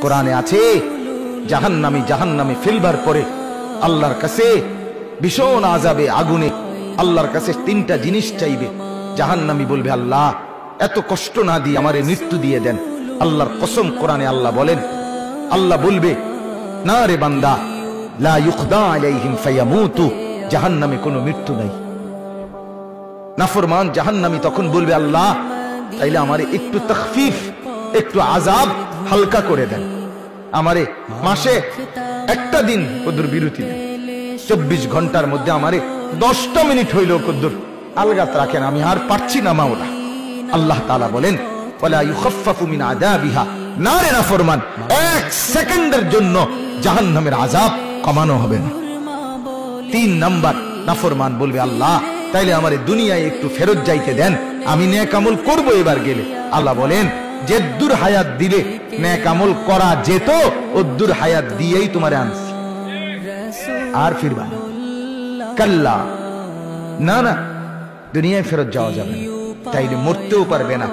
কোরআনে আছে জাহান্নামী ফেলবার পরে আল্লাহর কাছে ভীষণ আযাবে আগুনে আল্লাহর কাছে তিনটা জিনিস চাইবে। জাহান্নামী বলবে, আল্লাহ এত কষ্ট না দিয়ে আমারে মৃত্যু দিয়ে দেন। আল্লাহর কসম, কোরআনে আল্লাহ বলেন, আল্লাহ বলবে, না রে বান্দা, লা ইউখদা আলাইহিম ফায়ামুতু, জাহান্নামে কোনো মৃত্যু নাই। নাফরমান জাহান্নামী তখন বলবে, আল্লাহ তাইলে আমারে একটু তাখফিফ, একটু আযাব হালকা করে দেন, আমারে মাসে একটা দিন কদ্দুর বিরতি দেন, 24 ঘন্টার মধ্যে আমারে 10টা মিনিট হইলেও কদ্দুর আলগাত রাখেন, আমি আর পারছি না মাওলা। আল্লাহ তাআলা বলেন, ওয়ালা ইউখাফফাফু মিন আযাবিহা, না রে নাফরমান, 1 সেকেন্ডের জন্য জাহান্নামের আযাব কমানো হবে না। 3 নাম্বার, নাফরমান বলবে, আল্লাহ তাইলে আমারে দুনিয়ায় একটু ফেরত যাইতে দেন, আমি নেক আমল করব এবার গেলে। আল্লাহ বলেন, যে দূর হায়াত দিলে নেক আমল করা যেত, ও দূর হায়াত দিয়েই তোমারে আনছি, আর ফিরবা না। কাল্লা, না না, দুনিয়ায় ফেরত যাওয়া যাবে না, তাইলে মরতেও পারবে না,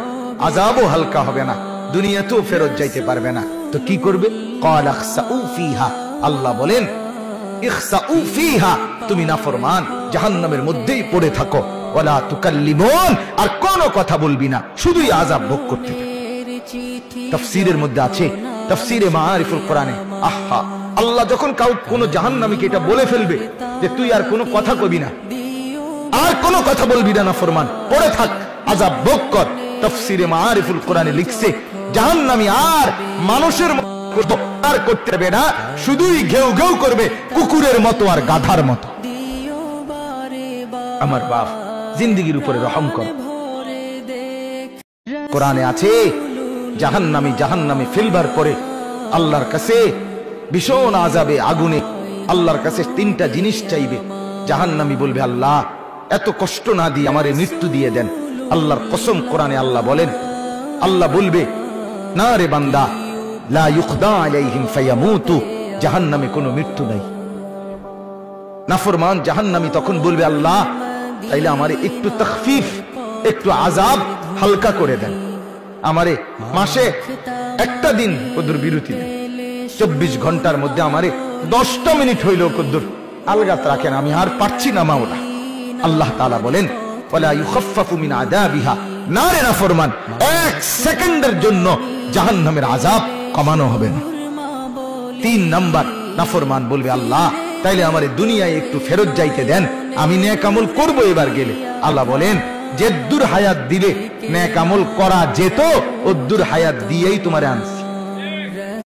আযাবও হালকা হবে না, দুনিয়াতেও ফেরত যাইতে পারবে না। তো কি করবে? ক্বাল ইখসাউ ফিহা, আল্লাহ বলেন, ইখসাউ ফিহা, তুমি নাফরমান জাহান্নামের মধ্যেই পড়ে থাকো, ওয়ালা তুকাল্লিমুন, আর কোনো কথা বলবি না, শুধুই আযাব ভোগ করতে থাকো। তাফসীরের মধ্যে আছে, তাফসীরে মাআরিফুল কোরআনে, আহা, আল্লাহ যখন কোন জাহান্নামীকে এটা বলে ফেলবে যে তুই আর কোনো কথা কবি না, আর কোনো কথা বলবি না, নাফরমান পড়ে থাক, আযাব ভোগ কর। তাফসীরে মাআরিফুল কোরআনে লিখছে, জাহান্নামী আর মানুষের মতো আর করতে পারবে না, শুধুই ঘেউ ঘেউ করবে, কুকুরের মতো আর গাধার মতো। আমার বাপ, জিন্দেগির উপরে রহম কর। কোরআনে আছে, জাহান্নামী ফেলবার পরে আল্লাহর কাছে ভীষণ আযাবে আগুনে আল্লাহর কাছে তিনটা জিনিস চাইবে। জাহান্নামী বলবে, আল্লাহ এত কষ্ট না দিয়ে আমারে মৃত্যু দিয়ে দেন। আল্লাহর কসম, কোরআনে আল্লাহ বলেন, আল্লাহ বলবে, না রে বান্দা, লা ইউখদা আলাইহিম ফায়ামুতু, জাহান্নামে কোনো মৃত্যু নাই। নাফরমান জাহান্নামী তখন বলবে, আল্লাহ তাইলে আমারে একটু তাখফিফ, একটু আযাব হালকা করে দেন, আমারে মাসে একটা দিন কদ্দুর বিরতি দেন, 24 ঘন্টার মধ্যে আমারে 10টা মিনিট হইলেও কদ্দুর আলগাত রাখেন, আমি আর পারছি না মাওলা। আল্লাহ তাআলা বলেন, ওয়ালা ইউখাফফাফু মিন আযাবিহা, না রে নাফরমান, 1 সেকেন্ডের জন্য জাহান্নামের আযাব কমানো হবে না। 3 নাম্বার, নাফরমান বলবে, আল্লাহ তাইলে আমারে দুনিয়ায় একটু ফেরত যাইতে দেন, আমি নেক আমল করব এবার গেলে। আল্লাহ বলেন, যে দূর হায়াত দিলে নেক আমল করা যেত, ও দূর হায়াত দিয়েই তোমারে আনছি,